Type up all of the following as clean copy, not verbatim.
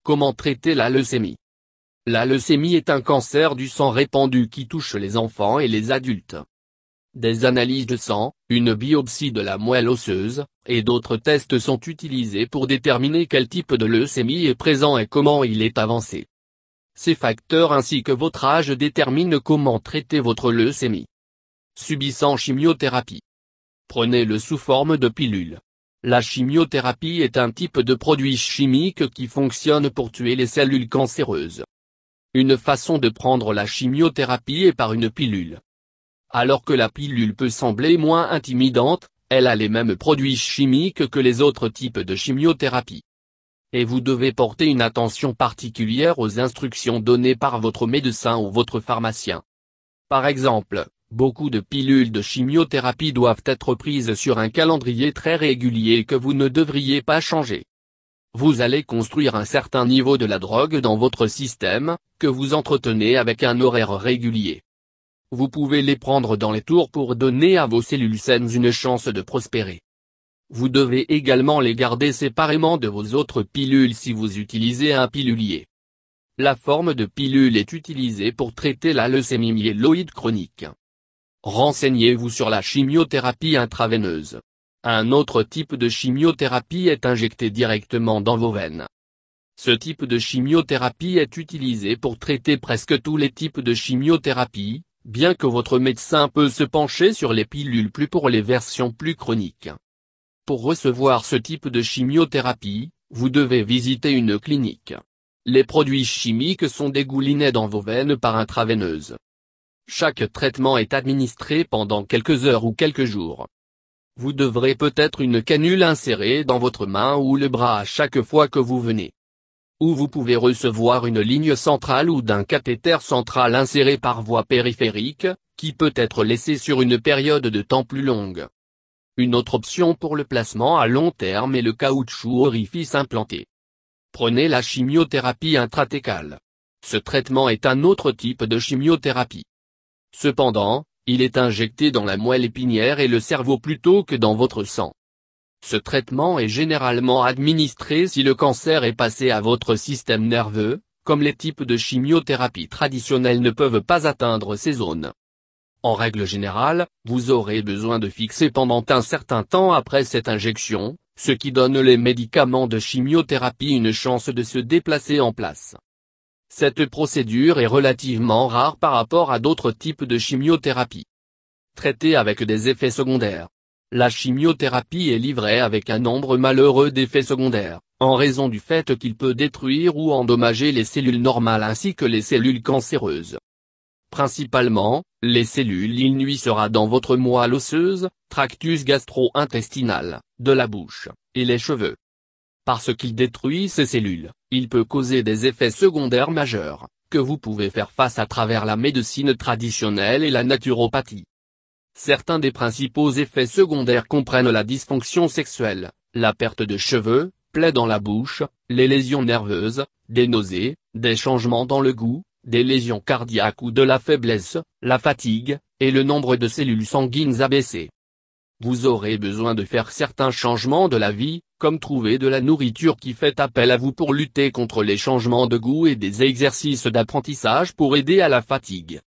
Comment traiter la leucémie? La leucémie est un cancer du sang répandu qui touche les enfants et les adultes. Des analyses de sang, une biopsie de la moelle osseuse, et d'autres tests sont utilisés pour déterminer quel type de leucémie est présent et comment il est avancé. Ces facteurs ainsi que votre âge déterminent comment traiter votre leucémie. Subissant chimiothérapie. Prenez-le sous forme de pilule. La chimiothérapie est un type de produit chimique qui fonctionne pour tuer les cellules cancéreuses. Une façon de prendre la chimiothérapie est par une pilule. Alors que la pilule peut sembler moins intimidante, elle a les mêmes produits chimiques que les autres types de chimiothérapie. Et vous devez porter une attention particulière aux instructions données par votre médecin ou votre pharmacien. Par exemple, beaucoup de pilules de chimiothérapie doivent être prises sur un calendrier très régulier que vous ne devriez pas changer. Vous allez construire un certain niveau de la drogue dans votre système, que vous entretenez avec un horaire régulier. Vous pouvez les prendre dans les tours pour donner à vos cellules saines une chance de prospérer. Vous devez également les garder séparément de vos autres pilules si vous utilisez un pilulier. La forme de pilule est utilisée pour traiter la leucémie myéloïde chronique. Renseignez-vous sur la chimiothérapie intraveineuse. Un autre type de chimiothérapie est injecté directement dans vos veines. Ce type de chimiothérapie est utilisé pour traiter presque tous les types de chimiothérapie, bien que votre médecin peut se pencher sur les pilules pour les versions plus chroniques. Pour recevoir ce type de chimiothérapie, vous devez visiter une clinique. Les produits chimiques sont dégoulinés dans vos veines par intraveineuse. Chaque traitement est administré pendant quelques heures ou quelques jours. Vous devrez peut-être une canule insérée dans votre main ou le bras à chaque fois que vous venez. Ou vous pouvez recevoir une ligne centrale ou d'un cathéter central inséré par voie périphérique, qui peut être laissé sur une période de temps plus longue. Une autre option pour le placement à long terme est le caoutchouc orifice implanté. Prenez la chimiothérapie intrathécale. Ce traitement est un autre type de chimiothérapie. Cependant, il est injecté dans la moelle épinière et le cerveau plutôt que dans votre sang. Ce traitement est généralement administré si le cancer est passé à votre système nerveux, comme les types de chimiothérapie traditionnelles ne peuvent pas atteindre ces zones. En règle générale, vous aurez besoin de fixer pendant un certain temps après cette injection, ce qui donne les médicaments de chimiothérapie une chance de se déplacer en place. Cette procédure est relativement rare par rapport à d'autres types de chimiothérapie. Traitée avec des effets secondaires. La chimiothérapie est livrée avec un nombre malheureux d'effets secondaires, en raison du fait qu'il peut détruire ou endommager les cellules normales ainsi que les cellules cancéreuses. Principalement, les cellules il nuisera dans votre moelle osseuse, tractus gastro-intestinal, de la bouche, et les cheveux. Parce qu'il détruit ces cellules, il peut causer des effets secondaires majeurs, que vous pouvez faire face à travers la médecine traditionnelle et la naturopathie. Certains des principaux effets secondaires comprennent la dysfonction sexuelle, la perte de cheveux, plaies dans la bouche, les lésions nerveuses, des nausées, des changements dans le goût, des lésions cardiaques ou de la faiblesse, la fatigue, et le nombre de cellules sanguines abaissé. Vous aurez besoin de faire certains changements de la vie, comme trouver de la nourriture qui fait appel à vous pour lutter contre les changements de goût et des exercices d'apprentissage pour aider à la fatigue.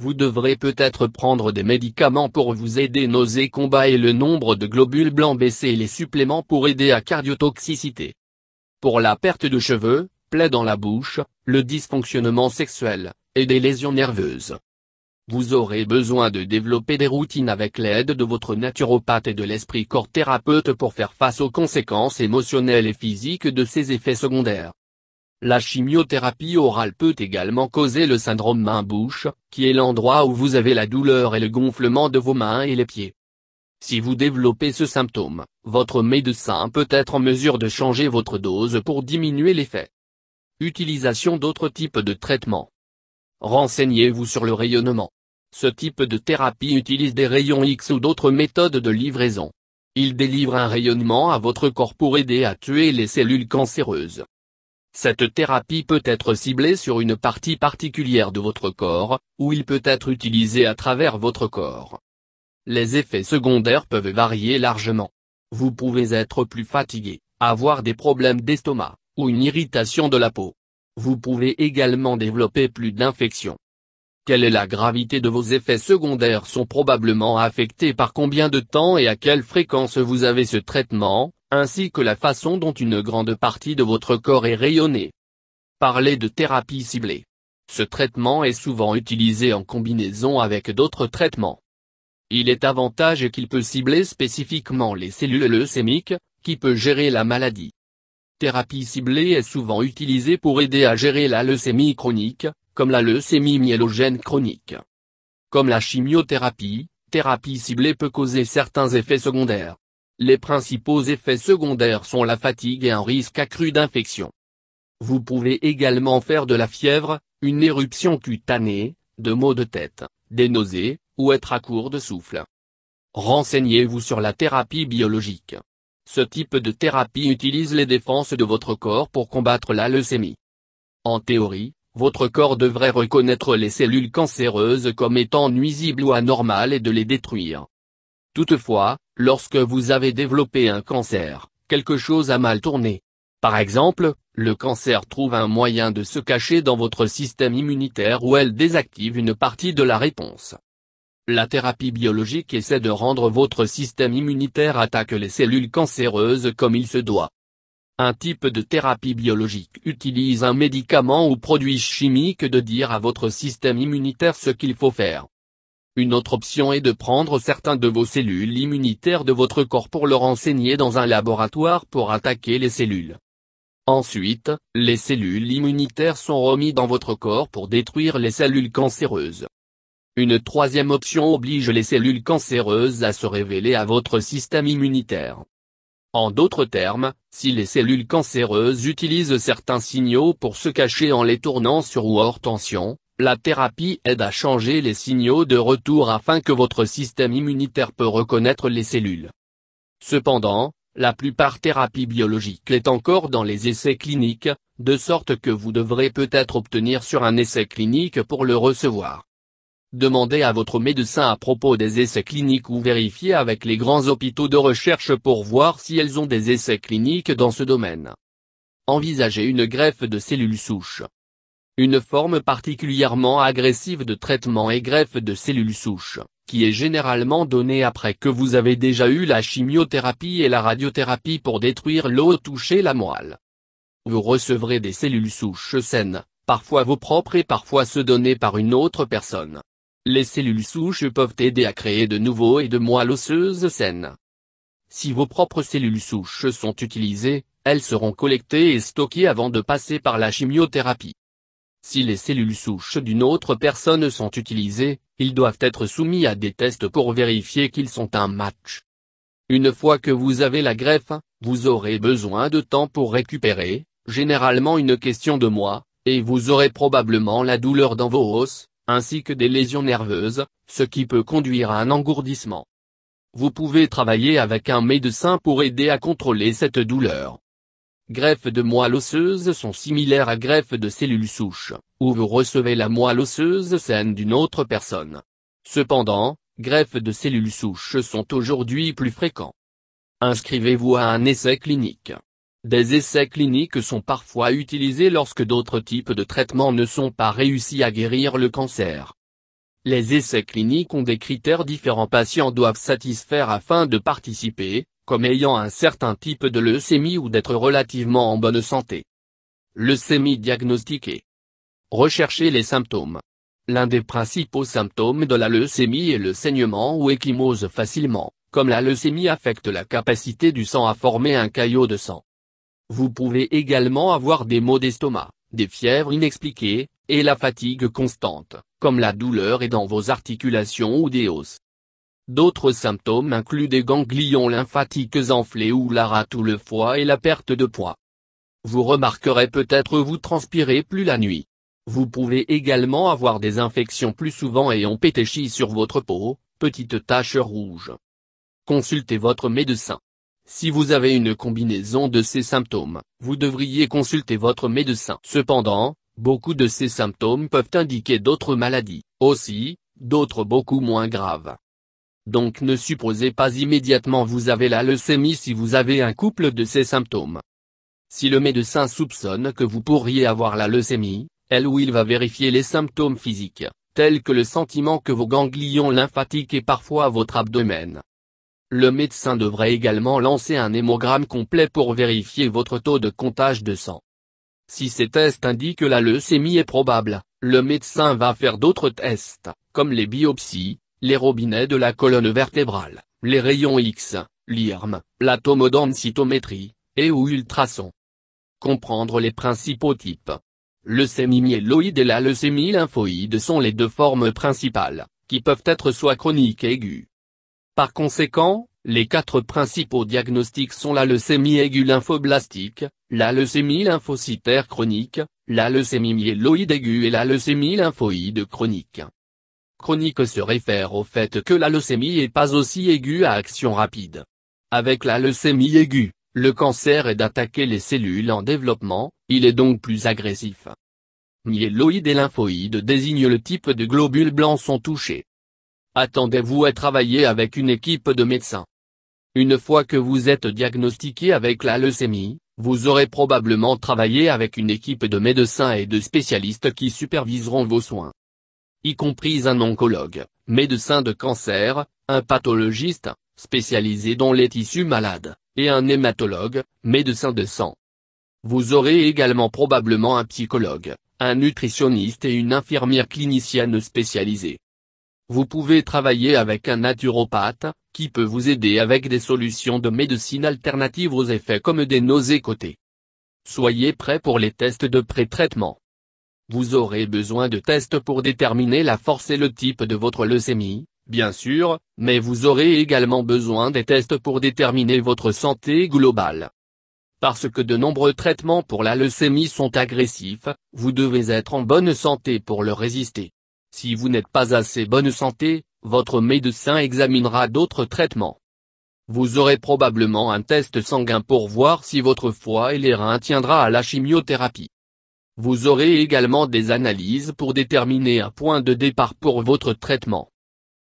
Vous devrez peut-être prendre des médicaments pour vous aider nausées combat et le nombre de globules blancs baisser et les suppléments pour aider à cardiotoxicité. Pour la perte de cheveux, plaies dans la bouche, le dysfonctionnement sexuel, et des lésions nerveuses. Vous aurez besoin de développer des routines avec l'aide de votre naturopathe et de l'esprit-corps thérapeute pour faire face aux conséquences émotionnelles et physiques de ces effets secondaires. La chimiothérapie orale peut également causer le syndrome main-bouche, qui est l'endroit où vous avez la douleur et le gonflement de vos mains et les pieds. Si vous développez ce symptôme, votre médecin peut être en mesure de changer votre dose pour diminuer l'effet. Utilisation d'autres types de traitements. Renseignez-vous sur le rayonnement. Ce type de thérapie utilise des rayons X ou d'autres méthodes de livraison. Il délivre un rayonnement à votre corps pour aider à tuer les cellules cancéreuses. Cette thérapie peut être ciblée sur une partie particulière de votre corps, ou il peut être utilisé à travers votre corps. Les effets secondaires peuvent varier largement. Vous pouvez être plus fatigué, avoir des problèmes d'estomac, ou une irritation de la peau. Vous pouvez également développer plus d'infections. Quelle est la gravité de vos effets secondaires sont probablement affectés par combien de temps et à quelle fréquence vous avez ce traitement, ainsi que la façon dont une grande partie de votre corps est rayonnée. Parlez de thérapie ciblée. Ce traitement est souvent utilisé en combinaison avec d'autres traitements. Il est avantageux qu'il peut cibler spécifiquement les cellules leucémiques, qui peut gérer la maladie. Thérapie ciblée est souvent utilisée pour aider à gérer la leucémie chronique, comme la leucémie myélogène chronique. Comme la chimiothérapie, thérapie ciblée peut causer certains effets secondaires. Les principaux effets secondaires sont la fatigue et un risque accru d'infection. Vous pouvez également faire de la fièvre, une éruption cutanée, de maux de tête, des nausées, ou être à court de souffle. Renseignez-vous sur la thérapie biologique. Ce type de thérapie utilise les défenses de votre corps pour combattre la leucémie. En théorie, votre corps devrait reconnaître les cellules cancéreuses comme étant nuisibles ou anormales et de les détruire. Toutefois, lorsque vous avez développé un cancer, quelque chose a mal tourné. Par exemple, le cancer trouve un moyen de se cacher dans votre système immunitaire ou elle désactive une partie de la réponse. La thérapie biologique essaie de rendre votre système immunitaire attaque les cellules cancéreuses comme il se doit. Un type de thérapie biologique utilise un médicament ou produit chimique de dire à votre système immunitaire ce qu'il faut faire. Une autre option est de prendre certains de vos cellules immunitaires de votre corps pour le renseigner dans un laboratoire pour attaquer les cellules. Ensuite, les cellules immunitaires sont remises dans votre corps pour détruire les cellules cancéreuses. Une troisième option oblige les cellules cancéreuses à se révéler à votre système immunitaire. En d'autres termes, si les cellules cancéreuses utilisent certains signaux pour se cacher en les tournant sur ou hors tension, la thérapie aide à changer les signaux de retour afin que votre système immunitaire peut reconnaître les cellules. Cependant, la plupart thérapie biologique est encore dans les essais cliniques, de sorte que vous devrez peut-être obtenir sur un essai clinique pour le recevoir. Demandez à votre médecin à propos des essais cliniques ou vérifiez avec les grands hôpitaux de recherche pour voir si elles ont des essais cliniques dans ce domaine. Envisagez une greffe de cellules souches. Une forme particulièrement agressive de traitement est greffe de cellules souches, qui est généralement donnée après que vous avez déjà eu la chimiothérapie et la radiothérapie pour détruire l'eau toucher la moelle. Vous recevrez des cellules souches saines, parfois vos propres et parfois ceux donnés par une autre personne. Les cellules souches peuvent aider à créer de nouveaux et de moelles osseuses saines. Si vos propres cellules souches sont utilisées, elles seront collectées et stockées avant de passer par la chimiothérapie. Si les cellules souches d'une autre personne sont utilisées, ils doivent être soumis à des tests pour vérifier qu'ils sont un match. Une fois que vous avez la greffe, vous aurez besoin de temps pour récupérer, généralement une question de mois, et vous aurez probablement la douleur dans vos os, ainsi que des lésions nerveuses, ce qui peut conduire à un engourdissement. Vous pouvez travailler avec un médecin pour aider à contrôler cette douleur. Greffes de moelle osseuse sont similaires à greffes de cellules souches, où vous recevez la moelle osseuse saine d'une autre personne. Cependant, greffes de cellules souches sont aujourd'hui plus fréquents. Inscrivez-vous à un essai clinique. Des essais cliniques sont parfois utilisés lorsque d'autres types de traitements ne sont pas réussis à guérir le cancer. Les essais cliniques ont des critères différents patients doivent satisfaire afin de participer, comme ayant un certain type de leucémie ou d'être relativement en bonne santé. Leucémie diagnostiquée. Recherchez les symptômes. L'un des principaux symptômes de la leucémie est le saignement ou échymose facilement, comme la leucémie affecte la capacité du sang à former un caillot de sang. Vous pouvez également avoir des maux d'estomac, des fièvres inexpliquées, et la fatigue constante, comme la douleur dans vos articulations ou des os. D'autres symptômes incluent des ganglions lymphatiques enflés ou la rate ou le foie et la perte de poids. Vous remarquerez peut-être vous transpirez plus la nuit. Vous pouvez également avoir des infections plus souvent et ont pétéchi sur votre peau, petites taches rouges. Consultez votre médecin. Si vous avez une combinaison de ces symptômes, vous devriez consulter votre médecin. Cependant, beaucoup de ces symptômes peuvent indiquer d'autres maladies, aussi, d'autres beaucoup moins graves. Donc ne supposez pas immédiatement vous avez la leucémie si vous avez un couple de ces symptômes. Si le médecin soupçonne que vous pourriez avoir la leucémie, elle ou il va vérifier les symptômes physiques, tels que le sentiment que vos ganglions lymphatiques et parfois votre abdomen. Le médecin devrait également lancer un hémogramme complet pour vérifier votre taux de comptage de sang. Si ces tests indiquent que la leucémie est probable, le médecin va faire d'autres tests, comme les biopsies, les robinets de la colonne vertébrale, les rayons X, l'IRM, la tomodensitométrie, et/ou ultrasons. Comprendre les principaux types. Leucémie myéloïde et la leucémie lymphoïde sont les deux formes principales, qui peuvent être soit chroniques et aiguës. Par conséquent, les quatre principaux diagnostics sont la leucémie aiguë lymphoblastique, la leucémie lymphocytaire chronique, la leucémie myéloïde aiguë et la leucémie lymphoïde chronique. Chronique se réfère au fait que la leucémie n'est pas aussi aiguë à action rapide. Avec la leucémie aiguë, le cancer est d'attaquer les cellules en développement, il est donc plus agressif. Myéloïde et lymphoïde désignent le type de globules blancs sont touchés. Attendez-vous à travailler avec une équipe de médecins. Une fois que vous êtes diagnostiqué avec la leucémie, vous aurez probablement travaillé avec une équipe de médecins et de spécialistes qui superviseront vos soins. Y compris un oncologue, médecin de cancer, un pathologiste, spécialisé dans les tissus malades, et un hématologue, médecin de sang. Vous aurez également probablement un psychologue, un nutritionniste et une infirmière clinicienne spécialisée. Vous pouvez travailler avec un naturopathe, qui peut vous aider avec des solutions de médecine alternative aux effets comme des nausées côtées. Soyez prêts pour les tests de pré-traitement. Vous aurez besoin de tests pour déterminer la force et le type de votre leucémie, bien sûr, mais vous aurez également besoin des tests pour déterminer votre santé globale. Parce que de nombreux traitements pour la leucémie sont agressifs, vous devez être en bonne santé pour le résister. Si vous n'êtes pas assez bonne santé, votre médecin examinera d'autres traitements. Vous aurez probablement un test sanguin pour voir si votre foie et les reins tiendra à la chimiothérapie. Vous aurez également des analyses pour déterminer un point de départ pour votre traitement.